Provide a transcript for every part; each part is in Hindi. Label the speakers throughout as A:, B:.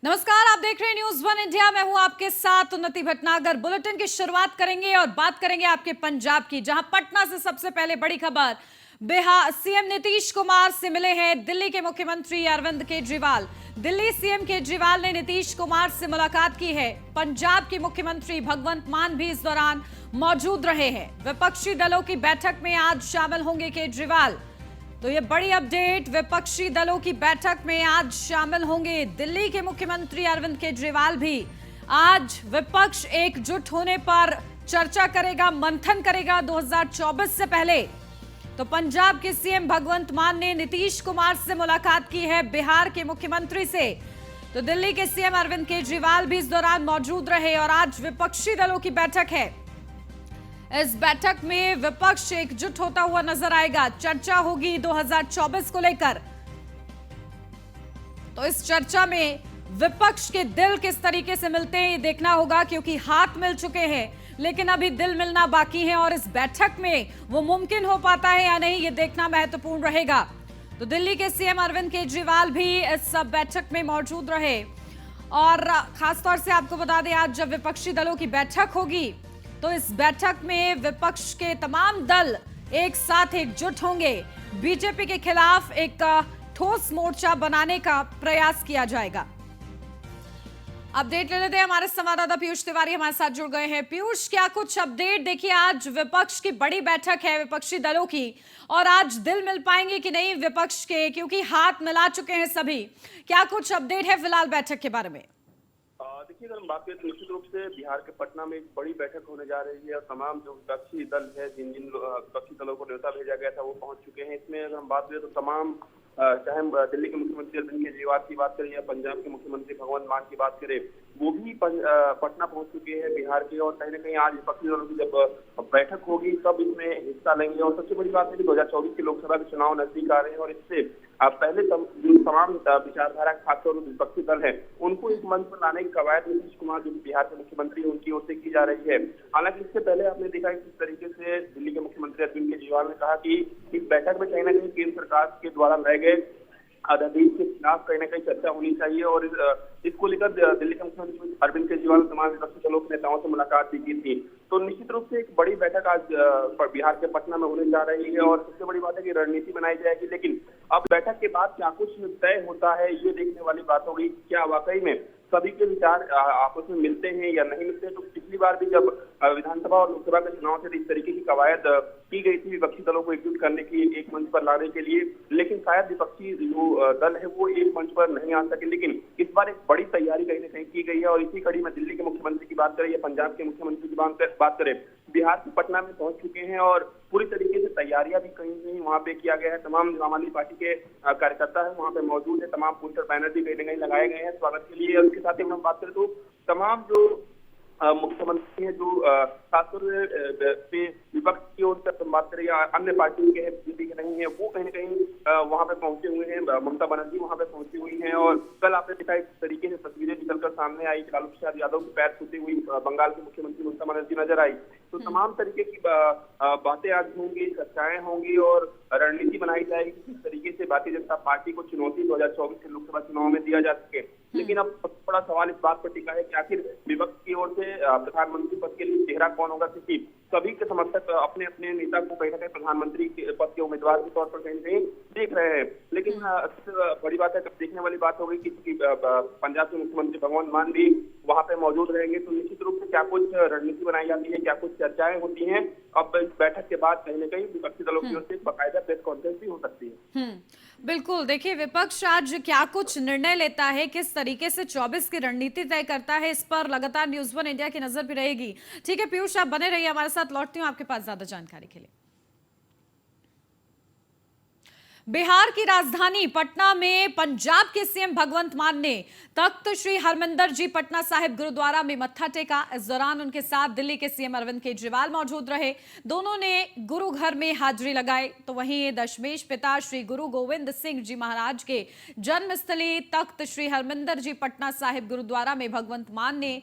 A: नमस्कार, आप देख रहे हैं न्यूज वन इंडिया। मैं हूं आपके साथ उन्नति भटनागर। बुलेटिन की शुरुआत करेंगे और बात करेंगे आपके पंजाब की, जहां पटना से सबसे पहले बड़ी खबर। बिहार सीएम नीतीश कुमार से मिले हैं दिल्ली के मुख्यमंत्री अरविंद केजरीवाल। दिल्ली सीएम केजरीवाल ने नीतीश कुमार से मुलाकात की है। पंजाब के मुख्यमंत्री भगवंत मान भी इस दौरान मौजूद रहे हैं। विपक्षी दलों की बैठक में आज शामिल होंगे केजरीवाल। तो ये बड़ी अपडेट, विपक्षी दलों की बैठक में आज शामिल होंगे दिल्ली के मुख्यमंत्री अरविंद केजरीवाल भी। आज विपक्ष एकजुट होने पर चर्चा करेगा, मंथन करेगा 2024 से पहले। तो पंजाब के सीएम भगवंत मान ने नीतीश कुमार से मुलाकात की है, बिहार के मुख्यमंत्री से। तो दिल्ली के सीएम अरविंद केजरीवाल भी इस दौरान मौजूद रहे और आज विपक्षी दलों की बैठक है। इस बैठक में विपक्ष एकजुट होता हुआ नजर आएगा। चर्चा होगी 2024 को लेकर। तो इस चर्चा में विपक्ष के दिल किस तरीके से मिलते हैं ये देखना होगा, क्योंकि हाथ मिल चुके हैं लेकिन अभी दिल मिलना बाकी है और इस बैठक में वो मुमकिन हो पाता है या नहीं, ये देखना महत्वपूर्ण रहेगा। तो दिल्ली के सीएम अरविंद केजरीवाल भी इस बैठक में मौजूद रहे और खासतौर से आपको बता दें, आज जब विपक्षी दलों की बैठक होगी तो इस बैठक में विपक्ष के तमाम दल एक साथ एकजुट होंगे। बीजेपी के खिलाफ एक ठोस मोर्चा बनाने का प्रयास किया जाएगा। अपडेट ले लेते हैं, हमारे संवाददाता पीयूष तिवारी हमारे साथ जुड़ गए हैं। पीयूष, क्या कुछ अपडेट? देखिए, आज विपक्ष की बड़ी बैठक है विपक्षी दलों की, और आज दिल मिल पाएंगे कि नहीं विपक्ष के, क्योंकि हाथ मिला चुके हैं सभी। क्या कुछ अपडेट है फिलहाल बैठक के बारे में?
B: देखिए, अगर हम बात करें तो निश्चित रूप से बिहार के पटना में एक बड़ी बैठक होने जा रही है और तमाम जो विपक्षी दल है, जिन जिन विपक्षी दलों को न्योता भेजा गया था वो पहुंच चुके हैं। इसमें अगर हम बात करें तो तमाम चाहे हम दिल्ली के मुख्यमंत्री अरविंद केजरीवाल की बात करें या पंजाब के मुख्यमंत्री भगवंत मान की बात करें, वो भी पटना पहुंच चुके हैं बिहार के। और कहीं ना कहीं आज विपक्षी दलों की जब बैठक होगी तब इसमें हिस्सा लेंगे। और सबसे बड़ी बात है कि 2024 के लोकसभा के चुनाव नजदीक आ रहे हैं और इससे पहले जो तमाम विचारधारा खासतौर पर विपक्षी दल है उनको इस मंच पर लाने की कवायद नीतीश कुमार जो बिहार के मुख्यमंत्री उनकी ओर से की जा रही है। हालांकि इससे पहले आपने देखा किस तरीके से दिल्ली के मुख्यमंत्री अरविंद केजरीवाल ने कहा कि इस बैठक में कहीं ना कहीं केंद्र सरकार के द्वारा लाए गए अध्यादेश के खिलाफ कहीं ना कहीं चर्चा होनी चाहिए। और इसको लेकर दिल्ली के मुख्यमंत्री अरविंद केजरीवाल ने तमाम विपक्षी दलों के नेताओं से मुलाकात भी की थी। तो निश्चित रूप से एक बड़ी बैठक आज बिहार के पटना में होने जा रही है और सबसे बड़ी बात है कि रणनीति बनाई जाएगी। लेकिन अब बैठक के बाद क्या कुछ तय होता है ये देखने वाली बात होगी। क्या वाकई में सभी के विचार आपस में मिलते हैं या नहीं मिलते? तो पिछली बार भी जब विधानसभा और लोकसभा के चुनाव से इस तरीके की कवायद की गई थी विपक्षी दलों को एकजुट करने की, एक मंच पर लाने के लिए, लेकिन शायद विपक्षी जो दल है वो एक मंच पर नहीं आ सके। लेकिन इस बार एक बड़ी तैयारी कहीं ना कहीं की गई है और इसी कड़ी में दिल्ली के मुख्यमंत्री की बात करें या पंजाब के मुख्यमंत्री की बात करें, बिहार के पटना में पहुंच चुके हैं और पूरी तरीके से तैयारियां भी कहीं नहीं वहां पे किया गया है। तमाम आम आदमी पार्टी के कार्यकर्ता है वहां पे मौजूद है, तमाम पोस्टर बैनर भी कहीं ना कहीं लगाए गए हैं स्वागत के लिए। उसके साथ ही हम बात करें तो तमाम जो मुख्यमंत्री है जो खासतौर पे विपक्ष की ओर से बात करें या अन्य पार्टियों के हैं, बीजेपी के नहीं है, वो कहीं ना कहीं वहां पे पहुंचे हुए हैं। ममता बनर्जी वहां पे पहुंची हुई हैं और कल आपने देखा इस तरीके से तस्वीरें निकलकर सामने आई, लालू प्रसाद यादव की पैर छूती हुई बंगाल की मुख्यमंत्री ममता बनर्जी नजर आई। तो तमाम तरीके की बातें आज होंगी, चर्चाएं होंगी और रणनीति बनाई जाएगी किस तरीके से भारतीय जनता पार्टी को चुनौती 2024 के लोकसभा चुनाव में दिया जा सके। लेकिन अब सबसे बड़ा सवाल इस बात पर टिका है कि आखिर विपक्ष की ओर से प्रधानमंत्री पद के लिए चेहरा कौन होगा, क्योंकि सभी के समर्थक अपने अपने नेता को कहीं ना कहीं प्रधानमंत्री पद के उम्मीदवार के तौर पर कहीं ना कहीं देख रहे हैं। लेकिन सबसे बड़ी बात है, देखने वाली बात हो गई कि पंजाब के मुख्यमंत्री भगवंत मान भी वहां पे मौजूद रहेंगे। तो निश्चित रूप से क्या कुछ रणनीति बनाई जाती है, क्या कुछ चर्चाएं होती हैं, अब इस बैठक के बाद कहीं ना कहीं विपक्षी दलों की ओर से बाकायदा प्रेस कॉन्फ्रेंस भी हो सकती है।
A: बिल्कुल, देखिए विपक्ष आज क्या कुछ निर्णय लेता है, किस तरीके से 24 की रणनीति तय करता है, इस पर लगातार न्यूज वन इंडिया की नजर भी रहेगी। ठीक है पीयूष, आप बने रहिए हमारे साथ, लौटती हूँ आपके पास ज्यादा जानकारी के लिए। बिहार की राजधानी पटना में पंजाब के सीएम भगवंत मान ने तख्त श्री हरमिंदर जी पटना साहिब गुरुद्वारा में मत्था टेका। इस दौरान उनके साथ दिल्ली के सीएम अरविंद केजरीवाल मौजूद रहे। दोनों ने गुरु घर में हाजिरी लगाई। तो वहीं दशमेश पिता श्री गुरु गोविंद सिंह जी महाराज के जन्मस्थली तख्त श्री हरमिंदर जी पटना साहिब गुरुद्वारा में भगवंत मान ने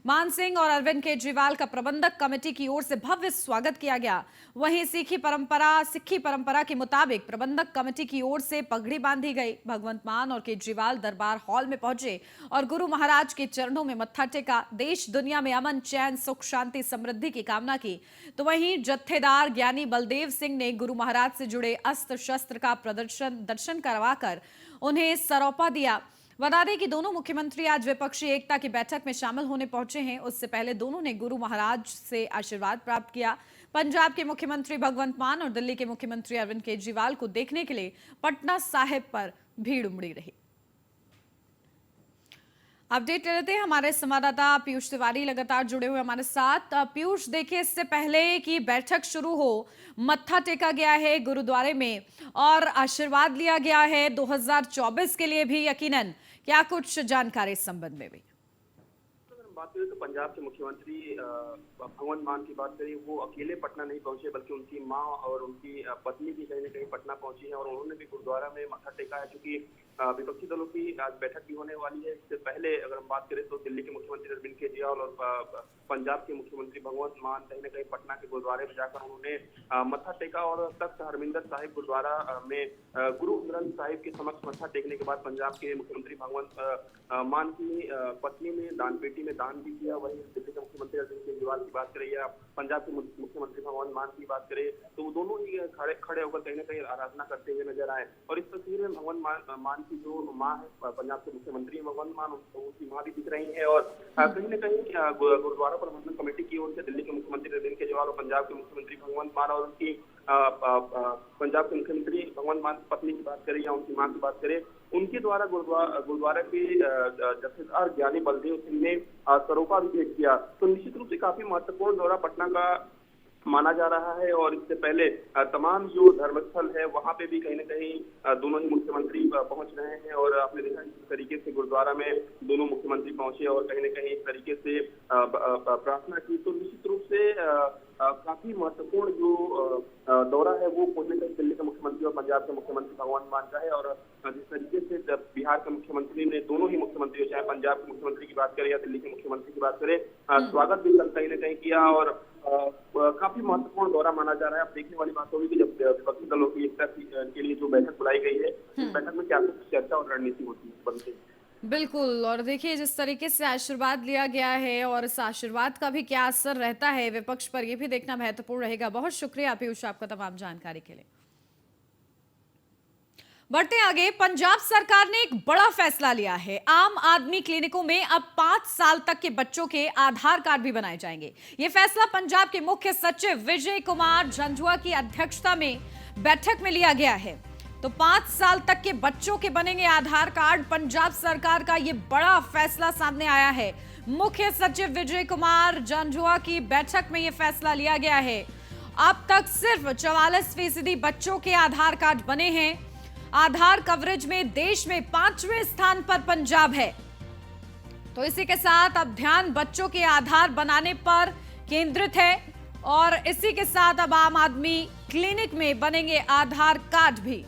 A: मान सिंह और अरविंद केजरीवाल का प्रबंधक कमेटी की ओर से भव्य स्वागत किया गया। वहीं सिखी परंपरा के मुताबिक प्रबंधक कमेटी की ओर से पगड़ी बांधी गई। भगवंत मान और केजरीवाल दरबार हॉल में पहुंचे और गुरु महाराज के चरणों में मत्था टेका। देश दुनिया में अमन, चैन, सुख, शांति, समृद्धि की कामना की। तो वहीं जत्थेदार ज्ञानी बलदेव सिंह ने गुरु महाराज से जुड़े अस्त्र शस्त्र का दर्शन करवाकर उन्हें सरोपा दिया। बता दें कि दोनों मुख्यमंत्री आज विपक्षी एकता की बैठक में शामिल होने पहुंचे हैं। उससे पहले दोनों ने गुरु महाराज से आशीर्वाद प्राप्त किया। पंजाब के मुख्यमंत्री भगवंत मान और दिल्ली के मुख्यमंत्री अरविंद केजरीवाल को देखने के लिए पटना साहिब पर भीड़ उमड़ी रही। अपडेट ले लेते हैं, हमारे संवाददाता पीयूष तिवारी लगातार जुड़े हुए हमारे साथ। पीयूष, देखिए, इससे पहले कि बैठक शुरू हो मत्था टेका गया है गुरुद्वारे में और आशीर्वाद लिया गया है 2024 के लिए भी यकीनन। क्या कुछ जानकारी इस संबंध में भी?
B: बात करें तो पंजाब के मुख्यमंत्री भगवंत मान की बात करें, वो अकेले पटना नहीं पहुंचे बल्कि उनकी मां और उनकी पत्नी भी कहीं न कहीं पटना पहुंची है और उन्होंने भी गुरुद्वारा में मत्था टेका है। क्योंकि विपक्षी दलों की आज बैठक भी होने वाली है। इससे पहले अगर हम बात करें तो दिल्ली के मुख्यमंत्री अरविंद केजरीवाल और पंजाब के मुख्यमंत्री भगवंत मान कहीं न कहीं पटना के गुरुद्वारे में जाकर उन्होंने मत्था टेका और तख्त हरमिंदर साहिब गुरुद्वारा में गुरु ग्रंथ साहिब के समक्ष मत्था टेकने के बाद पंजाब के मुख्यमंत्री भगवंत मान की पत्नी ने दान पेटी में दान भी किया। वहीं दिल्ली के मुख्यमंत्री अरविंद केजरीवाल की बात करें या पंजाब के मुख्यमंत्री भगवंत मान की बात करें तो वो दोनों ही खड़े होकर कहीं न कहीं आराधना करते हुए नजर आए। और इस तस्वीर में भगवंत मान की जो माँ है, पंजाब के मुख्यमंत्री भगवंत मान, उनकी माँ भी दिख रही है। और कहीं न कहीं गुरुद्वारा प्रबंधन कमेटी की ओर से दिल्ली के मुख्यमंत्री अरविंद केजरीवाल और पंजाब के मुख्यमंत्री भगवंत मान और उनकी पंजाब के मुख्यमंत्री भगवंत मान की पत्नी की बात करें या उनकी मां की बात करें, उनके द्वारा गुरुद्वारा के जत्थेदार ज्ञानी बलदेव सिंह ने सरोपा भी भेंट किया। तो निश्चित रूप से काफी महत्वपूर्ण दौरा पटना का माना जा रहा है। और इससे पहले तमाम जो धर्मस्थल है वहां पे भी कहीं न कहीं दोनों ही मुख्यमंत्री पहुंच रहे हैं। और आपने देखा इस तरीके से गुरुद्वारा में दोनों मुख्यमंत्री पहुंचे और कहीं न कहीं इस तरीके से प्रार्थना की। तो निश्चित रूप से काफी महत्वपूर्ण जो दौरा है वो कोई न कहीं दिल्ली के मुख्यमंत्री और पंजाब के मुख्यमंत्री भगवंत मान का है। और जिस तरीके से बिहार के मुख्यमंत्री ने, दोनों ही मुख्यमंत्री चाहे पंजाब के मुख्यमंत्री की बात करें या दिल्ली के मुख्यमंत्री की बात करें, स्वागत भी कहीं न कहीं किया और काफी महत्वपूर्ण दौरा माना जा रहा है। अब देखने वाली बात होगी कि जब विपक्षी दलों की एकता के लिए जो बैठक बुलाई गई है, इस बैठक में क्या कुछ चर्चा और रणनीति होती है बनती है।
A: बिल्कुल, और देखिए जिस तरीके से आशीर्वाद लिया गया है और इस आशीर्वाद का भी क्या असर रहता है विपक्ष पर, यह भी देखना महत्वपूर्ण रहेगा। बहुत शुक्रिया पीयूष आपका तमाम जानकारी के लिए। बढ़ते आगे, पंजाब सरकार ने एक बड़ा फैसला लिया है। आम आदमी क्लिनिकों में अब 5 साल तक के बच्चों के आधार कार्ड भी बनाए जाएंगे। यह फैसला पंजाब के मुख्य सचिव विजय कुमार जंजुआ की अध्यक्षता में बैठक में लिया गया है। तो 5 साल तक के बच्चों के बनेंगे आधार कार्ड। पंजाब सरकार का यह बड़ा फैसला सामने आया है। मुख्य सचिव विजय कुमार जंजुआ की बैठक में यह फैसला लिया गया है। अब तक सिर्फ 44% बच्चों के आधार कार्ड बने हैं। आधार कवरेज में देश में 5वें स्थान पर पंजाब है। तो इसी के साथ अब ध्यान बच्चों के आधार बनाने पर केंद्रित है और इसी के साथ अब आम आदमी क्लिनिक में बनेंगे आधार कार्ड भी।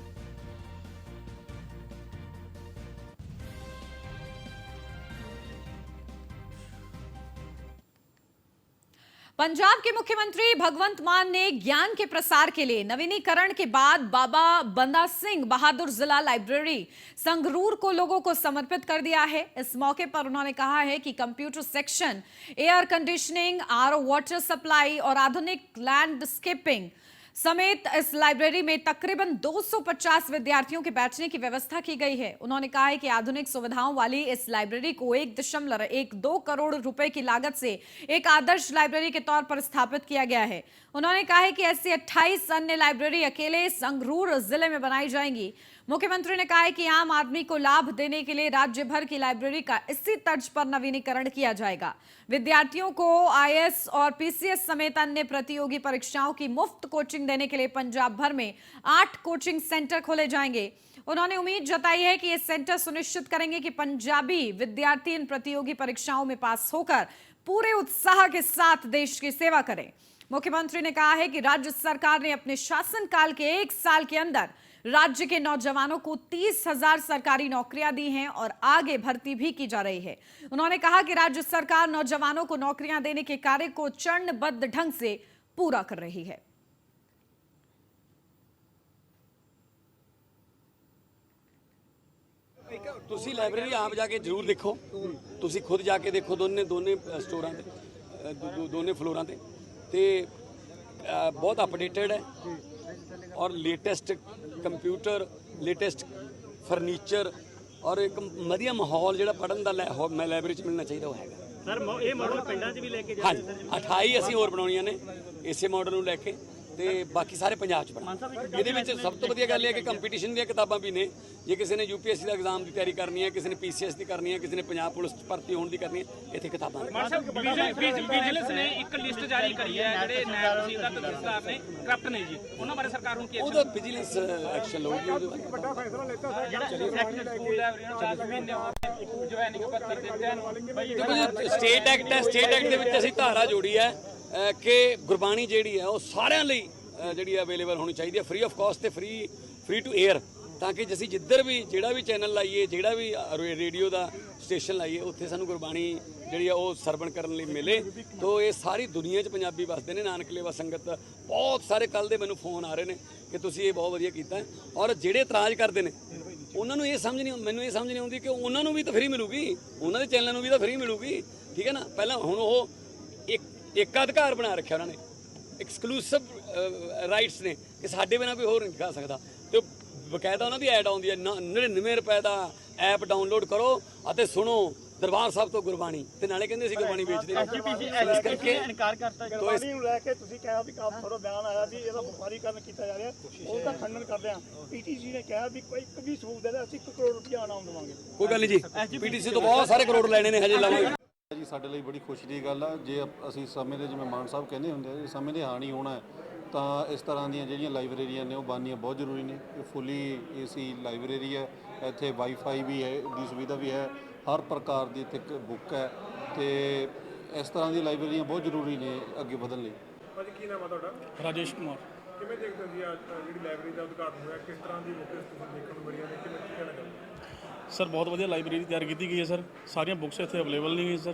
A: पंजाब के मुख्यमंत्री भगवंत मान ने ज्ञान के प्रसार के लिए नवीनीकरण के बाद बाबा बंदा सिंह बहादुर जिला लाइब्रेरी संगरूर को लोगों को समर्पित कर दिया है। इस मौके पर उन्होंने कहा है कि computer section, air conditioning, RO water supply और आधुनिक लैंडस्केपिंग समेत इस लाइब्रेरी में तकरीबन 250 विद्यार्थियों के बैठने की व्यवस्था की गई है। उन्होंने कहा है कि आधुनिक सुविधाओं वाली इस लाइब्रेरी को 1.12 करोड़ रुपए की लागत से एक आदर्श लाइब्रेरी के तौर पर स्थापित किया गया है। उन्होंने कहा है कि ऐसी 28 अन्य लाइब्रेरी अकेले संगरूर जिले में बनाई जाएंगी। मुख्यमंत्री ने कहा है कि आम आदमी को लाभ देने के लिए राज्य भर की लाइब्रेरी का इसी तर्ज पर नवीनीकरण किया जाएगा। विद्यार्थियों को आईएएस और पीसीएस समेत अन्य प्रतियोगी परीक्षाओं की मुफ्त कोचिंग देने के लिए पंजाब भर में 8 कोचिंग सेंटर खोले जाएंगे। उन्होंने उम्मीद जताई है कि ये सेंटर सुनिश्चित करेंगे कि पंजाबी विद्यार्थी इन प्रतियोगी परीक्षाओं में पास होकर पूरे उत्साह के साथ देश की सेवा करें। मुख्यमंत्री ने कहा है कि राज्य सरकार ने अपने शासनकाल के 1 साल के अंदर राज्य के नौजवानों को 30,000 सरकारी नौकरियां दी हैं और आगे भर्ती भी की जा रही है। उन्होंने कहा कि राज्य सरकार नौजवानों को नौकरियां देने के कार्य को चरणबद्ध ढंग से पूरा कर रही है।
C: ਤੁਸੀਂ ਲਾਇਬ੍ਰੇਰੀ ਆਪ ਜਾ ਕੇ ਜ਼ਰੂਰ ਦੇਖੋ, ਤੁਸੀਂ ਖੁਦ ਜਾ ਕੇ ਦੇਖੋ ਦੋਨੇ ਸਟੋਰਾਂ ਤੇ ਦੋਨੇ ਫਲੋਰਾਂ ਤੇ ਬਹੁਤ ਅਪਡੇਟਡ ਹੈ ਔਰ ਲੇਟੈਸਟ ਕੰਪਿਊਟਰ, ਲੇਟੈਸਟ ਫਰਨੀਚਰ ਔਰ ਇੱਕ ਵਧੀਆ ਮਾਹੌਲ ਜਿਹੜਾ ਪੜ੍ਹਨ ਦਾ ਲਾਇਬ੍ਰੇਰੀ 'ਚ ਮਿਲਣਾ ਚਾਹੀਦਾ ਉਹ ਹੈਗਾ।
D: ਸਰ ਇਹ ਮਾਡਲ ਪਿੰਡਾਂ 'ਚ ਵੀ ਲੈ ਕੇ ਜਾ
C: ਹਾਂਜੀ 28 ਅਸੀਂ ਹੋਰ ਬਣਾਉਣੀਆਂ ਨੇ ਇਸੇ ਮਾਡਲ ਨੂੰ ਲੈ ਕੇ ਤੇ ਬਾਕੀ ਸਾਰੇ ਪੰਜਾਬ 'ਚ ਬਣਾ। ਇਹਦੇ ਵਿੱਚ ਸਭ ਤੋਂ ਵਧੀਆ ਗੱਲ ਇਹ ਹੈ ਕਿ ਕੰਪੀਟੀਸ਼ਨ ਦੀਆਂ ਕਿਤਾਬਾਂ ਵੀ ਨੇ। ਜੇ ਕਿਸੇ ਨੇ UPSC ਦਾ ਐਗਜ਼ਾਮ ਦੀ ਤਿਆਰੀ ਕਰਨੀ ਹੈ, ਕਿਸੇ ਨੇ PCS ਦੀ ਕਰਨੀ ਹੈ, ਕਿਸੇ ਨੇ ਪੰਜਾਬ ਪੁਲਿਸ 'ਚ ਭਰਤੀ ਹੋਣ ਦੀ ਕਰਨੀ ਹੈ, ਇੱਥੇ ਕਿਤਾਬਾਂ ਨੇ।
D: ਵਿਜੀਲੈਂਸ ਨੇ ਇੱਕ ਲਿਸਟ ਜਾਰੀ ਕਰੀ ਹੈ ਜਿਹੜੇ ਨਾਇਬ ਤਹਿਸੀਲਦਾਰ ਤੇ ਤਹਿਸੀਲਦਾਰ ਨੇ ਕਰਪਟ ਨੇ ਜੀ, ਉਹਨਾਂ ਬਾਰੇ ਸਰਕਾਰ ਨੂੰ ਕੀ
C: ਉਹਦਾ ਵਿਜੀਲੈਂਸ ਐਕਸ਼ਨ ਲਊਗੀ। ਉਹਦੇ ਬਾਰੇ
D: ਵੱਡਾ ਫੈਸਲਾ ਲੈਤਾ ਸਰ ਜਿਹੜਾ ਸੈਕਟਰੀ ਸਕੂਲ ਹੈ 4 ਮਹੀਨੇ ਹੋ ਗਏ ਇੱਕ ਜੁਆਇਨਿੰਗ ਪੱਤਰ ਦਿੱਤੇ ਹਨ।
C: ਸਟੇਟ ਐਕਟ ਹੈ, ਸਟੇਟ ਐਕਟ ਦੇ ਵਿੱਚ ਅਸੀਂ ਧਾਰਾ ਜੋੜੀ ਹੈ ਕਿ ਗੁਰਬਾਣੀ ਜਿਹੜੀ ਹੈ ਉਹ ਸਾਰਿਆਂ ਲਈ ਜਿਹੜੀ ਅਵੇਲੇਬਲ ਹੋਣੀ ਚਾਹੀਦੀ ਹੈ, ਫ੍ਰੀ ਆਫ ਕਾਸਟ ਤੇ ਫ੍ਰੀ ਟੂ 에ਅਰ, ਤਾਂ ਕਿ ਅਸੀਂ ਜਿੱਧਰ ਵੀ ਜਿਹੜਾ ਵੀ ਚੈਨਲ ਲਾਈਏ, ਜਿਹੜਾ ਵੀ ਰੇਡੀਓ ਦਾ ਸਟੇਸ਼ਨ ਲਾਈਏ, ਉੱਥੇ ਸਾਨੂੰ ਗੁਰਬਾਣੀ ਜਿਹੜੀ ਆ ਉਹ ਸਰਵਣ ਕਰਨ ਲਈ ਮਿਲੇ। ਤੋ ਇਹ ਸਾਰੀ ਦੁਨੀਆ 'ਚ ਪੰਜਾਬੀ ਵਸਦੇ ਨੇ। ਨਾਨਕ ਲੇਵਾ ਸੰਗਤ ਬਹੁਤ ਸਾਰੇ ਕੱਲ ਦੇ ਮੈਨੂੰ ਫੋਨ ਆ ਰਹੇ ਨੇ ਕਿ ਤੁਸੀਂ ਇਹ ਬਹੁਤ ਵਧੀਆ ਕੀਤਾ, ਔਰ ਜਿਹੜੇ ਇਤਰਾਜ਼ ਕਰਦੇ ਨੇ ਉਹਨਾਂ ਨੂੰ ਇਹ ਸਮਝ ਨਹੀਂ, ਮੈਨੂੰ ਇਹ ਸਮਝ ਨਹੀਂ ਆਉਂਦੀ ਕਿ ਉਹਨਾਂ ਨੂੰ ਵੀ ਤਾਂ ਫ੍ਰੀ ਮਿਲੂਗੀ, ਉਹਨਾਂ ਦੇ ਚੈਨਲਾਂ ਨੂੰ ਵੀ ਤਾਂ ਫ੍ਰੀ ਮਿਲੂਗੀ, ਠੀਕ ਹੈ ਨਾ। ਪਹਿਲਾਂ ਹੁਣ ਉਹ ਇੱਕ ਅਧਿਕਾਰ ਬਣਾ ਰੱਖਿਆ ਉਹਨਾਂ ਨੇ, ਐਕਸਕਲੂਸਿਵ ਰਾਈਟਸ ਨੇ ਕਿ ਸਾਡੇ ਬਿਨਾਂ ਕੋਈ ਹੋਰ ਨਹੀਂ ਦਿਖਾ ਸਕਦਾ। ਤੇ ਬਕਾਇਦਾ ਉਹਨਾਂ ਦੀ ਐਡ ਆਉਂਦੀ ਹੈ 99 ਰੁਪਏ ਦਾ ਐਪ ਡਾਊਨਲੋਡ ਕਰੋ ਅਤੇ ਸੁਣੋ ਦਰਬਾਰ ਸਾਹਿਬ ਤੋਂ ਗੁਰਬਾਣੀ, ਤੇ ਨਾਲੇ ਕਹਿੰਦੇ ਸੀ ਗੁਰਬਾਣੀ ਵੇਚਦੇ ਇਸ ਕਰਕੇ
D: ਇਨਕਾਰ ਕਰਤਾ।
E: ਗੁਰਬਾਣੀ ਨੂੰ ਲੈ ਕੇ ਤੁਸੀਂ ਕਿਹਾ ਵੀ ਕਾਫੀ ਥੋੜਾ ਬਿਆਨ ਆਇਆ ਵੀ ਇਹਦਾ ਵਪਾਰੀਕਰਨ ਕੀਤਾ ਜਾ ਰਿਹਾ, ਉਹ ਤਾਂ ਖੰਡਨ ਕਰਦੇ ਆ। PTC ਨੇ ਕਿਹਾ ਵੀ ਕੋਈ ਇੱਕ ਵੀ ਸਬੂਤ ਦੇ ਦੇ ਅਸੀਂ 1 ਕਰੋੜ ਰੁਪਇਆ ਇਨਾਮ ਦੇਵਾਂਗੇ।
C: ਕੋਈ ਗੱਲ ਨਹੀਂ ਜੀ, PTC ਤੋਂ ਬਹੁਤ ਸਾਰੇ ਕਰੋੜ ਲੈਣੇ ਨੇ, ਹਜੇ ਲਵਾਂਗੇ
F: ਜੀ। ਸਾਡੇ ਲਈ ਬੜੀ ਖੁਸ਼ੀ ਦੀ ਗੱਲ ਆ ਜੇ ਅਸੀਂ ਸਮੇਂ ਦੇ, ਜਿਵੇਂ ਮਾਨ ਸਾਹਿਬ ਕਹਿੰਦੇ ਹੁੰਦੇ ਆ, ਸਮੇਂ ਦੇ ਹਾਣੀ ਹੋਣਾ ਹੈ ਤਾਂ ਇਸ ਤਰ੍ਹਾਂ ਦੀਆਂ ਜਿਹੜੀਆਂ ਲਾਇਬ੍ਰੇਰੀਆਂ ਨੇ ਉਹ ਬਣਨੀਆਂ ਬਹੁਤ ਜ਼ਰੂਰੀ ਨੇ। ਇਹ ਫੁੱਲੀ AC ਲਾਇਬ੍ਰੇਰੀ ਹੈ, ਇੱਥੇ ਵਾਈਫਾਈ ਵੀ ਹੈ, ਦੀ ਸੁਵਿਧਾ ਵੀ ਹੈ, ਹਰ ਪ੍ਰਕਾਰ ਦੀ ਇੱਥੇ ਇੱਕ ਬੁੱਕ ਹੈ ਤੇ ਇਸ ਤਰ੍ਹਾਂ ਦੀ ਲਾਇਬ੍ਰੇਰੀਆਂ ਬਹੁਤ ਜ਼ਰੂਰੀ ਨੇ ਅੱਗੇ ਵਧਣ ਲਈ।
E: ਭਾਜੀ ਕੀ ਨਾਮ ਆ ਤੁਹਾਡਾ?
D: ਰਾਜੇਸ਼ ਕੁਮਾਰ।
E: ਕਿਵੇਂ ਦੇਖਦੇ ਹੋ ਜੀ ਅੱਜ ਜਿਹੜੀ ਲਾਇਬ੍ਰੇਰੀ ਦਾ ਉਦਘਾਟਨ ਹੋਇਆ, ਕਿਸ ਤਰ੍ਹਾਂ ਦੀ ਬੁੱਕਸ ਤੁਸੀਂ ਦੇਖਣ ਨੂੰ ਮਿਲੀਆਂ ਨੇ, ਕਿਵੇਂ ਕੀ ਕਹਿਣਾ ਚਾਹੁੰਦੇ?
G: ਸਰ ਬਹੁਤ ਵਧੀਆ ਲਾਇਬ੍ਰੇਰੀ ਤਿਆਰ ਕੀਤੀ ਗਈ ਹੈ ਸਰ, ਸਾਰੀਆਂ ਬੁੱਕਸ ਇੱਥੇ ਅਵੇਲੇਬਲ ਨਹੀਂ ਹੈ ਸਰ,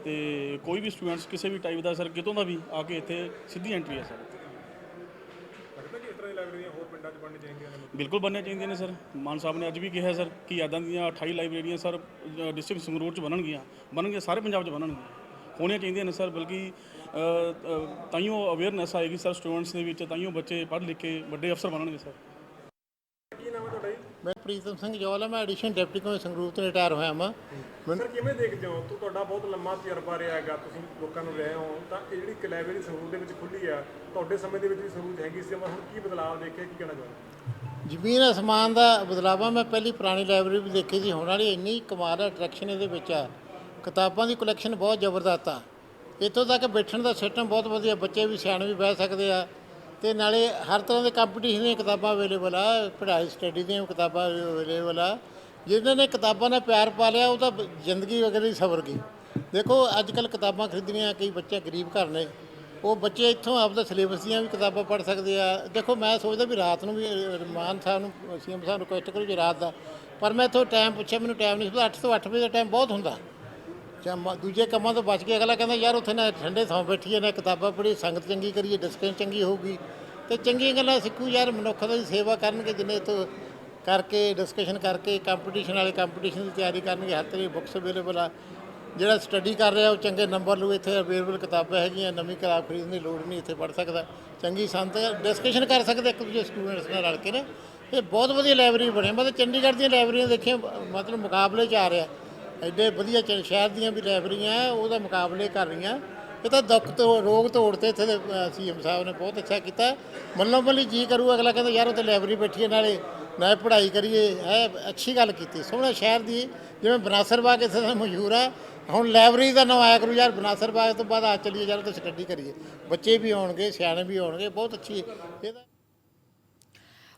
G: ਤੇ ਕੋਈ ਵੀ ਸਟੂਡੈਂਟਸ ਕਿਸੇ ਵੀ ਟਾਈਪ ਦਾ ਸਰ ਕਿਤੋਂ ਦਾ ਵੀ ਆ ਕੇ ਇੱਥੇ ਸਿੱਧੀ ਐਂਟਰੀ ਹੈ ਸਰ।
E: ਲੱਗਦਾ ਕਿ ਇਸ ਤਰ੍ਹਾਂ ਦੀ ਲਾਇਬ੍ਰੇਰੀਆਂ ਹੋਰ ਪਿੰਡਾਂ 'ਚ ਬਣਨੀਆਂ ਚਾਹੀਦੀਆਂ ਨੇ?
G: ਬਿਲਕੁਲ ਬਣਨੀਆਂ ਚਾਹੀਦੀਆਂ ਨੇ ਸਰ। ਮਾਨ ਸਾਹਿਬ ਨੇ ਅੱਜ ਵੀ ਕਿਹਾ ਸਰ ਕਿ ਇੱਦਾਂ ਦੀਆਂ 28 ਲਾਇਬ੍ਰੇਰੀਆਂ ਸਰ ਡਿਸਟ੍ਰਿਕਟ ਸੰਗਰੂਰ 'ਚ ਬਣਨਗੀਆਂ, ਸਾਰੇ ਪੰਜਾਬ 'ਚ ਬਣਨਗੀਆਂ, ਹੋਣੀਆਂ ਚਾਹੀਦੀਆਂ ਨੇ ਸਰ। ਬਲਕਿ ਤਾਈਓ ਅਵੇਅਰਨੈਸ ਆਏਗੀ ਸਰ ਸਟੂਡੈਂਟਸ ਦੇ ਵਿੱਚ, ਤਾਈਓ ਬੱਚੇ ਪੜ੍ਹ ਲਿਖ ਕੇ ਵੱਡੇ ਅਫਸਰ ਬਣਨਗੇ ਸਰ।
E: ਕੀ ਨਾਮ ਹੈ ਤੁਹਾਡਾ ਜੀ?
H: ਮੈਂ ਪ੍ਰੀਤਮ ਸਿੰਘ ਜੌਲ ਹਾਂ, ਮੈਂ ਐਡੀਸ਼ਨ ਡਿਪਟੀ ਕਮਿਸ਼ਨਰ ਸੰਗਰੂਰ ਤੋਂ ਰਿਟਾਇਰ ਹੋਇਆ ਹਾਂ।
E: ਸਰ ਕਿਵੇਂ ਦੇਖਦੇ ਹੋ, ਤੁਹਾਡਾ ਬਹੁਤ ਲੰਮਾ ਤਜਰਬਾ ਰਿਹਾ ਹੈਗਾ, ਤੁਸੀਂ ਲੋਕਾਂ ਨੂੰ ਰਹੇ ਹੋ, ਤਾਂ ਇਹ ਜਿਹੜੀ ਲਾਇਬ੍ਰੇਰੀ ਸੰਗਰੂਰ ਦੇ ਵਿੱਚ ਖੁੱਲੀ ਆ, ਤੁਹਾਡੇ ਸਮੇਂ ਦੇ ਵਿੱਚ ਵੀ ਸੰਗਰੂਰ 'ਚ ਹੈਗੀ ਸੀ, ਹੁਣ ਕੀ ਬਦਲਾਅ ਦੇਖਿਆ, ਕੀ ਕਹਿਣਾ ਚਾਹੁੰਦੇ?
H: ਜ਼ਮੀਨ ਅਸਮਾਨ ਦਾ ਬਦਲਾਵਾ। ਮੈਂ ਪਹਿਲੀ ਪੁਰਾਣੀ ਲਾਇਬ੍ਰੇਰੀ ਵੀ ਦੇਖੀ ਸੀ, ਹੁਣ ਵਾਲੀ ਇੰਨੀ ਕਮਾਲ ਹੈ, ਅਟਰੈਕਸ਼ਨ ਇਹਦੇ ਵਿੱਚ ਆ, ਕਿਤਾਬਾਂ ਦੀ ਕਲੈਕਸ਼ਨ ਬਹੁਤ ਜ਼ਬਰਦਸਤ ਆ, ਇੱਥੋਂ ਤੱਕ ਬੈਠਣ ਦਾ ਸਿਸਟਮ ਬਹੁਤ ਵਧੀਆ, ਬੱਚੇ ਵੀ ਸਿਆਣੇ ਵੀ ਬਹਿ ਸਕਦੇ ਆ, ਤੇ ਨਾਲੇ ਹਰ ਤਰ੍ਹਾਂ ਦੇ ਕੰਪੀਟੀਸ਼ਨ ਦੀਆਂ ਕਿਤਾਬਾਂ ਅਵੇਲੇਬਲ ਆ, ਪੜ੍ਹਾਈ ਸਟੱਡੀ ਦੀਆਂ ਕਿਤਾਬਾਂ ਅਵੇਲੇਬਲ ਆ। ਜਿਹਨਾਂ ਨੇ ਕਿਤਾਬਾਂ ਨਾਲ ਪਿਆਰ ਪਾ ਲਿਆ ਉਹ ਤਾਂ ਜ਼ਿੰਦਗੀ ਵਗੈਰਾ ਹੀ ਸਵਰ ਗਈ। ਦੇਖੋ ਅੱਜ ਕੱਲ੍ਹ ਕਿਤਾਬਾਂ ਖਰੀਦਣੀਆਂ, ਕਈ ਬੱਚੇ ਗਰੀਬ ਘਰ ਨੇ, ਉਹ ਬੱਚੇ ਇੱਥੋਂ ਆਪਦਾ ਸਿਲੇਬਸ ਦੀਆਂ ਵੀ ਕਿਤਾਬਾਂ ਪੜ੍ਹ ਸਕਦੇ ਆ। ਦੇਖੋ ਮੈਂ ਸੋਚਦਾ ਵੀ ਰਾਤ ਨੂੰ ਵੀ ਮਾਨ ਸਾਹਿਬ ਨੂੰ, CM ਸਾਹਿਬ ਨੂੰ ਰਿਕੁਐਸਟ ਕਰੋ ਜੀ ਰਾਤ ਦਾ, ਪਰ ਮੈਂ ਇੱਥੋਂ ਟਾਈਮ ਪੁੱਛਿਆ, ਮੈਨੂੰ ਟਾਈਮ ਨਹੀਂ ਪਤਾ। 8 ਤੋਂ 8 ਵਜੇ ਦਾ ਟਾਈਮ ਬਹੁਤ ਹੁੰਦਾ, ਜਾਂ ਦੂਜੇ ਕੰਮਾਂ ਤੋਂ ਬਚ ਕੇ ਅਗਲਾ ਕਹਿੰਦਾ ਯਾਰ ਉੱਥੇ ਨਾ ਠੰਡੇ ਥਾਂ ਬੈਠੀਏ, ਨਾ ਕਿਤਾਬਾਂ ਪੜ੍ਹੀ, ਸੰਗਤ ਚੰਗੀ ਕਰੀਏ, ਡਿਸਕਸ਼ਨ ਚੰਗੀ ਹੋਊਗੀ ਤੇ ਚੰਗੀਆਂ ਗੱਲਾਂ ਸਿੱਖੂ। ਯਾਰ ਮਨੁੱਖ ਦੀ ਸੇਵਾ ਕਰਨਗੇ ਜਿੰਨੇ ਤੋਂ ਕਰਕੇ, ਡਿਸਕਸ਼ਨ ਕਰਕੇ, ਕੰਪੀਟੀਸ਼ਨ ਵਾਲੇ ਕੰਪੀਟੀਸ਼ਨ ਦੀ ਤਿਆਰੀ ਕਰਨਗੇ। ਹਰ ਤਰ੍ਹਾਂ ਦੀ ਬੁੱਕਸ ਅਵੇਲੇਬਲ ਆ, ਜਿਹੜਾ ਸਟੱਡੀ ਕਰ ਰਿਹਾ ਉਹ ਚੰਗੇ ਨੰਬਰ ਲੂ। ਇੱਥੇ ਅਵੇਲੇਬਲ ਕਿਤਾਬਾਂ ਹੈਗੀਆਂ, ਨਵੀਂ ਕਿਤਾਬ ਖਰੀਦਣ ਦੀ ਲੋੜ ਨਹੀਂ, ਇੱਥੇ ਪੜ੍ਹ ਸਕਦਾ, ਚੰਗੀ ਸੰਤ ਡਿਸਕਸ਼ਨ ਕਰ ਸਕਦੇ ਇੱਕ ਦੂਜੇ ਸਟੂਡੈਂਟਸ ਨਾਲ ਰਲ ਕੇ ਨਾ। ਇਹ ਬਹੁਤ ਵਧੀਆ ਲਾਇਬ੍ਰੇਰੀ ਬਣੀ। ਮਤਲਬ ਚੰਡੀਗੜ੍ਹ ਦੀਆਂ ਲਾਇਬ੍ਰੇਰੀਆਂ ਦੇਖੀਆਂ, ਮਤਲਬ ਮੁਕਾਬਲੇ 'ਚ ਆ ਰਿਹਾ, ਐਡੇ ਵਧੀਆ ਸ਼ਹਿਰ ਦੀਆਂ ਵੀ ਲਾਇਬ੍ਰੇਰੀਆਂ ਉਹਦਾ ਮੁਕਾਬਲੇ ਕਰ ਰਹੀਆਂ। ਇਹ ਤਾਂ ਦੁੱਖ ਤੋਂ ਰੋਗ ਤੋੜ ਤੇ ਇੱਥੇ ਦੇ CM ਸਾਹਿਬ ਨੇ ਬਹੁਤ ਅੱਛਾ ਕੀਤਾ। ਮੱਲੋ ਮੱਲੀ ਜੀ ਕਰੂ, ਅਗਲਾ ਕਹਿੰਦਾ ਯਾਰ ਉੱਥੇ ਲਾਇਬ੍ਰੇਰੀ ਬੈਠੀਏ, ਨਾਲੇ ਪੜ੍ਹਾਈ ਕਰੀਏ, ਹੈ ਅੱਛੀ ਗੱਲ ਕੀਤੀ। ਸੋਹਣਾ ਸ਼ਹਿਰ ਦੀ, ਜਿਵੇਂ ਬਨਾਸਰ ਬਾਗ ਇੱਥੇ ਦਾ ਮਸ਼ਹੂਰ ਆ, ਹੁਣ ਲਾਇਬ੍ਰੇਰੀ ਦਾ ਨਾਮ ਆਇਆ ਕਰੂ ਯਾਰ ਬਨਾਸਰ ਬਾਗ ਤੋਂ ਬਾਅਦ ਆ ਚੱਲੀਏ ਯਾਰ ਉੱਥੇ ਸਟੱਡੀ ਕਰੀਏ, ਬੱਚੇ ਵੀ ਆਉਣਗੇ, ਸਿਆਣੇ ਵੀ ਆਉਣਗੇ, ਬਹੁਤ ਅੱਛੀ ਇਹਦਾ।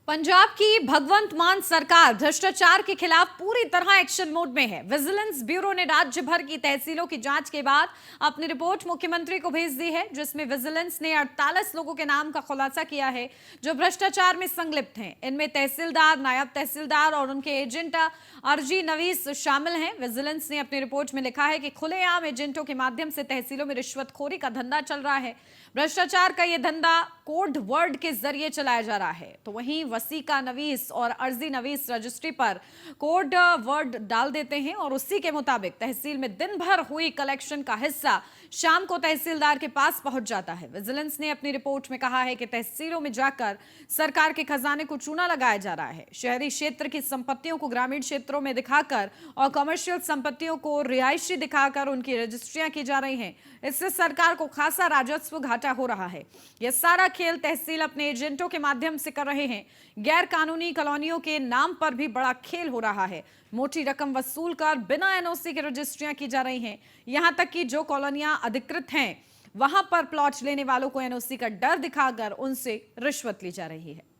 A: पंजाब की भगवंत मान सरकार भ्रष्टाचार के खिलाफ पूरी तरह एक्शन मोड में है। विजिलेंस ब्यूरो ने राज्य भर की तहसीलों की जांच के बाद अपनी रिपोर्ट मुख्यमंत्री को भेज दी है, जिसमें विजिलेंस ने 48 लोगों के नाम का खुलासा किया है जो भ्रष्टाचार में संलिप्त हैं। इनमें तहसीलदार, नायब तहसीलदार और उनके एजेंट अर्जी नवीस शामिल हैं। विजिलेंस ने अपनी रिपोर्ट में लिखा है कि खुलेआम एजेंटों के माध्यम से तहसीलों में रिश्वतखोरी का धंधा चल रहा है। भ्रष्टाचार का यह धंधा कोड वर्ड के जरिए चलाया जा रहा है। तो वहीं वसीका नवीस और अर्जी नवीस रजिस्ट्री पर कोड वर्ड डाल देते हैं और उसी के मुताबिक तहसील में दिन भर हुई कलेक्शन का हिस्सा शाम को तहसीलदार के पास पहुंच जाता है। विजिलेंस ने अपनी रिपोर्ट में कहा है कि तहसीलों में जाकर सरकार के खजाने को चूना लगाया जा रहा है। शहरी क्षेत्र की संपत्तियों को ग्रामीण क्षेत्रों में दिखाकर और कमर्शियल संपत्तियों को रिहायशी दिखाकर उनकी रजिस्ट्रियां की जा रही हैं। इससे सरकार को खासा राजस्व घाटा हो रहा है। यह सारा खेल तहसील अपने एजेंटों के माध्यम से कर रहे हैं। गैर कानूनी कॉलोनियों के नाम पर भी बड़ा खेल हो रहा है। मोटी रकम वसूल कर बिना एनओसी के रजिस्ट्रियां की जा रही हैं। यहां तक कि जो कॉलोनियां अधिकृत हैं वहां पर प्लॉट लेने वालों को एनओसी का डर दिखाकर उनसे रिश्वत ली जा रही है।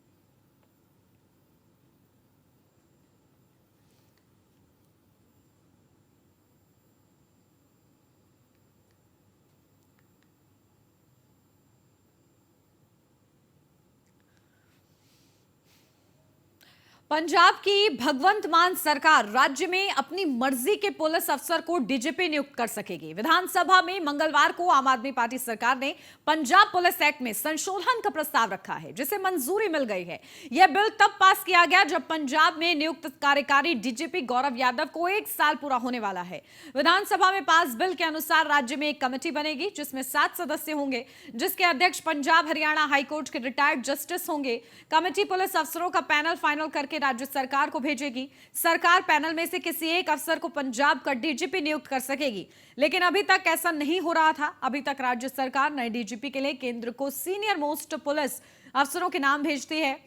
A: पंजाब की भगवंत मान सरकार राज्य में अपनी मर्जी के पुलिस अफसर को डीजीपी नियुक्त कर सकेगी। विधानसभा में मंगलवार को आम आदमी पार्टी सरकार ने पंजाब पुलिस एक्ट में संशोधन का प्रस्ताव रखा है, जिसे मंजूरी मिल गई है। यह बिल तब पास किया गया जब पंजाब में नियुक्त कार्यकारी डीजीपी गौरव यादव को 1 साल पूरा होने वाला है। विधानसभा में पास बिल के अनुसार राज्य में एक कमेटी बनेगी जिसमें 7 सदस्य होंगे, जिसके अध्यक्ष पंजाब हरियाणा हाईकोर्ट के रिटायर्ड जस्टिस होंगे। कमेटी पुलिस अफसरों का पैनल फाइनल करके राज्य सरकार को भेजेगी। सरकार पैनल में से किसी एक अफसर को पंजाब का डीजीपी नियुक्त कर सकेगी, लेकिन अभी तक ऐसा नहीं हो रहा था। अभी तक राज्य सरकार नए डीजीपी के लिए केंद्र को सीनियर मोस्ट पुलिस अफसरों के नाम भेजती है।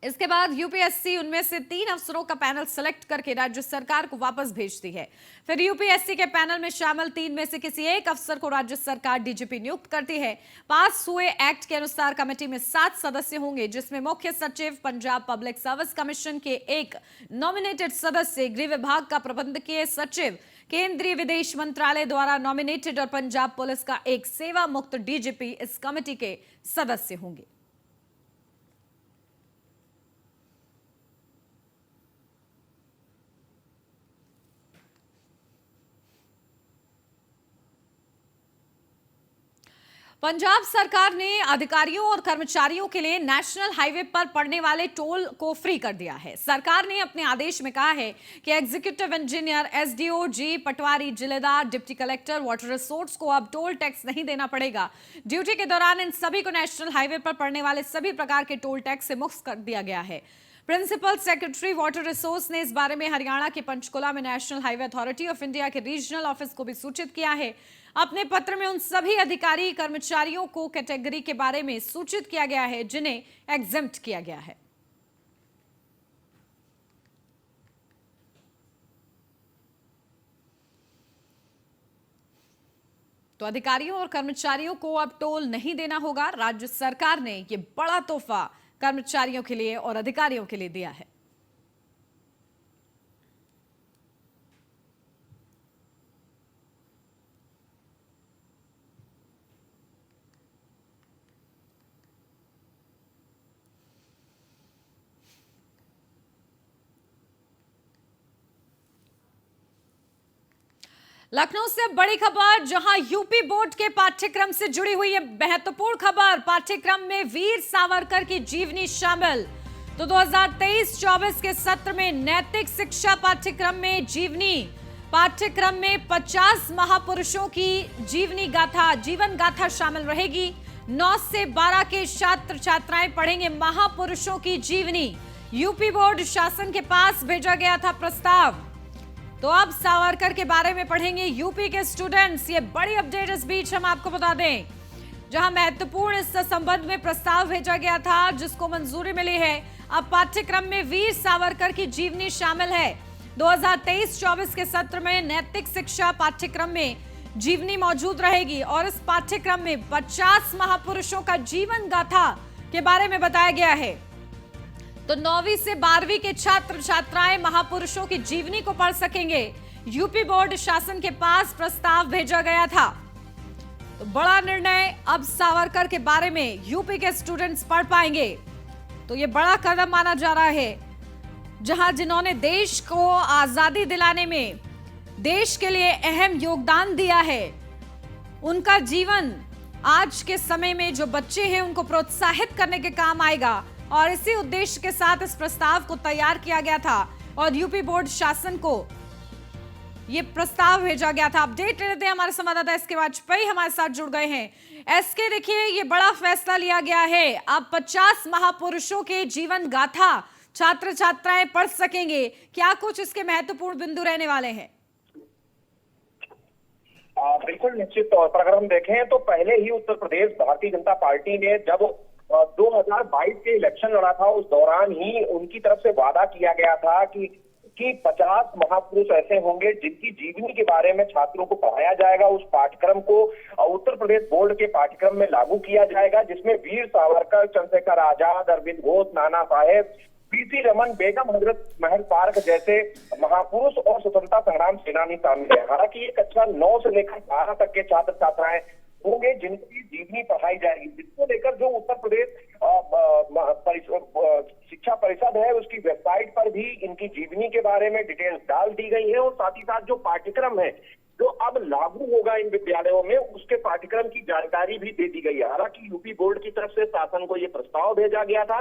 A: इसके बाद यूपीएससी उनमें से 3 अफसरों का पैनल सेलेक्ट करके राज्य सरकार को वापस भेजती है। फिर यूपीएससी के पैनल में शामिल 3 में से किसी एक अफसर को राज्य सरकार डीजीपी नियुक्त करती है। पास हुए एक्ट के अनुसार कमेटी में 7 सदस्य होंगे, जिसमें मुख्य सचिव, पंजाब पब्लिक सर्विस कमीशन के एक नॉमिनेटेड सदस्य, गृह विभाग का प्रबंधकीय सचिव, केंद्रीय विदेश मंत्रालय द्वारा नॉमिनेटेड और पंजाब पुलिस का एक सेवा मुक्त डीजीपी इस कमेटी के सदस्य होंगे। पंजाब सरकार ने अधिकारियों और कर्मचारियों के लिए नेशनल हाईवे पर पड़ने वाले टोल को फ्री कर दिया है। सरकार ने अपने आदेश में कहा है कि एग्जीक्यूटिव इंजीनियर, एसडीओ, जी पटवारी, जिलेदार, डिप्टी कलेक्टर, वाटर रिसोर्स को अब टोल टैक्स नहीं देना पड़ेगा। ड्यूटी के दौरान इन सभी को नेशनल हाईवे पर पड़ने वाले सभी प्रकार के टोल टैक्स से मुक्त कर दिया गया है। प्रिंसिपल सेक्रेटरी वाटर रिसोर्स ने इस बारे में हरियाणा के पंचकुला में national highway authority of India के रीजनल ऑफिस को भी सूचित किया है। अपने पत्र में उन सभी अधिकारी कर्मचारियों को कैटेगरी के बारे में सूचित किया गया है जिन्हें एग्जेम्प्ट किया गया है। तो अधिकारियों और कर्मचारियों को अब टोल नहीं देना होगा। राज्य सरकार ने यह बड़ा तोहफा कर्मचारियों के लिए और अधिकारियों के लिए दिया है। लखनऊ से बड़ी खबर, जहां यूपी बोर्ड के पाठ्यक्रम से जुड़ी हुई है महत्वपूर्ण खबर। पाठ्यक्रम में वीर सावरकर की जीवनी शामिल। तो 2023-24 के सत्र में नैतिक शिक्षा पाठ्यक्रम में जीवनी, पाठ्यक्रम में 50 महापुरुषों की जीवन गाथा शामिल रहेगी। 9 से 12 के छात्र छात्राएं पढ़ेंगे महापुरुषों की जीवनी। यूपी बोर्ड शासन के पास भेजा गया था प्रस्ताव, तो अब सावरकर के बारे में पढ़ेंगे यूपी के स्टूडेंट्स। ये बड़ी अपडेट इस बीच हम आपको बता दें, जहां महत्वपूर्ण इस संबंध में प्रस्ताव भेजा गया था जिसको मंजूरी मिली है। अब पाठ्यक्रम में वीर सावरकर की जीवनी शामिल है। 2023-24 के सत्र में नैतिक शिक्षा पाठ्यक्रम में जीवनी मौजूद रहेगी और इस पाठ्यक्रम में 50 महापुरुषों का जीवन गाथा के बारे में बताया गया है। तो 9वीं से 12वीं के छात्र छात्राएं महापुरुषों की जीवनी को पढ़ सकेंगे। यूपी बोर्ड शासन के पास प्रस्ताव भेजा गया था। तो बड़ा निर्णय, अब सावरकर के बारे में यूपी के स्टूडेंट्स पढ़ पाएंगे। तो ये बड़ा कदम माना जा रहा है, जहां जिन्होंने देश को आजादी दिलाने में देश के लिए अहम योगदान दिया है, उनका जीवन आज के समय में जो बच्चे हैं उनको प्रोत्साहित करने के काम आएगा। और इसी उद्देश्य के साथ इस प्रस्ताव को तैयार किया गया था और यूपी बोर्ड शासन को ये प्रस्ताव भेजा गया था। अपडेट लेते हैं, हमारे संवाददाता एसके वाजपेयी हमारे साथ जुड़ गए हैं। एसके, देखिए ये बड़ा फैसला लिया गया है, अब 50 महापुरुषों के जीवन गाथा छात्र छात्राएं पढ़ सकेंगे। क्या कुछ इसके महत्वपूर्ण बिंदु रहने वाले हैं?
I: बिल्कुल निश्चित तौर पर अगर हम देखें तो पहले ही उत्तर प्रदेश भारतीय जनता पार्टी ने जब 2022 के इलेक्शन लड़ा था, उस दौरान ही उनकी तरफ से वादा किया गया था कि 50 महापुरुष ऐसे होंगे जिनकी जीवनी के बारे में छात्रों को पढ़ाया जाएगा। उस पाठ्यक्रम को उत्तर प्रदेश बोर्ड के पाठ्यक्रम में लागू किया जाएगा, जिसमें वीर सावरकर, चंद्रशेखर आजाद, अरविंद घोष, नाना साहेब, पीसी रमन, बेगम हजरत महल पार्क जैसे महापुरुष और स्वतंत्रता संग्राम सेनानी शामिल है। हालांकि ये कक्षा 9 से लेकर 12 तक के छात्र छात्राएं होंगे जिनकी जीवनी पढ़ाई जाएगी, जिसको लेकर जो उत्तर प्रदेश शिक्षा परिषद है उसकी वेबसाइट पर भी इनकी जीवनी के बारे में डिटेल्स डाल दी गई है। और साथ ही साथ जो पाठ्यक्रम है जो अब लागू होगा इन विद्यालयों में, उसके पाठ्यक्रम की जानकारी भी दे दी गई है। हालांकि यूपी बोर्ड की तरफ से शासन को ये प्रस्ताव भेजा गया था,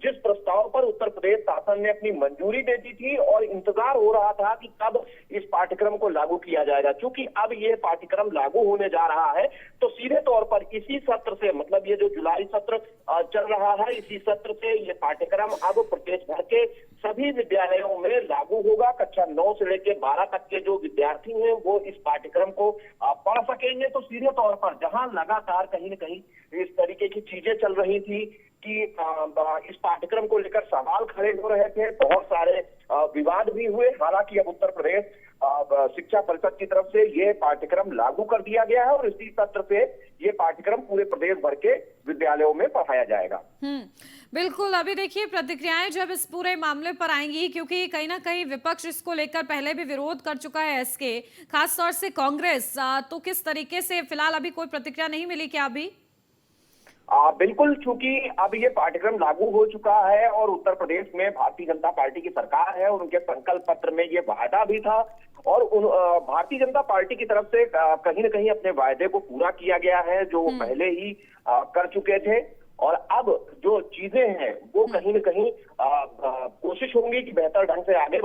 I: जिस प्रस्ताव पर उत्तर प्रदेश शासन ने अपनी मंजूरी दे दी थी और इंतजार हो रहा था कि कब इस पाठ्यक्रम को लागू किया जाएगा। क्योंकि अब ये पाठ्यक्रम लागू होने जा रहा है तो सीधे तौर पर इसी सत्र से, मतलब ये जो जुलाई सत्र चल रहा है, इसी सत्र से ये पाठ्यक्रम अब प्रदेश भर के सभी विद्यालयों में लागू होगा। कक्षा 9 से लेकर 12 तक के जो विद्यार्थी हैं वो इस पाठ्यक्रम को पढ़ सकेंगे। तो सीधे तौर पर जहां लगातार कहीं न कहीं इस तरीके की चीजें चल रही थी कि इस पाठ्यक्रम को लेकर सवाल खड़े हो रहे थे, बहुत सारे विवाद भी हुए। हालांकि अब उत्तर प्रदेश शिक्षा परिषद की तरफ से ये पाठ्यक्रम लागू कर दिया गया है और इसी सत्र से ये पाठ्यक्रम पूरे प्रदेश भर के विद्यालयों में पढ़ाया जाएगा।
A: बिल्कुल। अभी देखिए प्रतिक्रियाएं जब इस पूरे मामले पर आएंगी, क्योंकि कहीं ना कहीं विपक्ष इसको लेकर पहले भी विरोध कर चुका है, एसके खास तौर से कांग्रेस, तो किस तरीके से फिलहाल अभी कोई प्रतिक्रिया नहीं मिली क्या अभी?
I: बिल्कुल, चूंकि अब ये पाठ्यक्रम लागू हो चुका है और उत्तर प्रदेश में भारतीय जनता पार्टी की सरकार है और उनके संकल्प पत्र में ये वादा भी था और भारतीय जनता पार्टी की तरफ से कहीं न कहीं अपने वायदे को पूरा किया गया है जो वो पहले ही कर चुके थे। और अब जो चीजें हैं वो कहीं न कहीं कोशिश होंगी कि बेहतर ढंग से आगे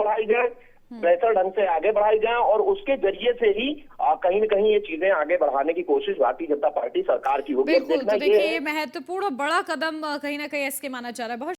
I: बढ़ाई जाए और उसके जरिए से ही कहीं न कहीं ये चीजें आगे बढ़ाने की कोशिश भारतीय जनता पार्टी सरकार की होगी।
A: बिल्कुल, तो देखिए ये महत्वपूर्ण और बड़ा कदम कहीं ना कहीं इसके माना जा रहा है। बहुत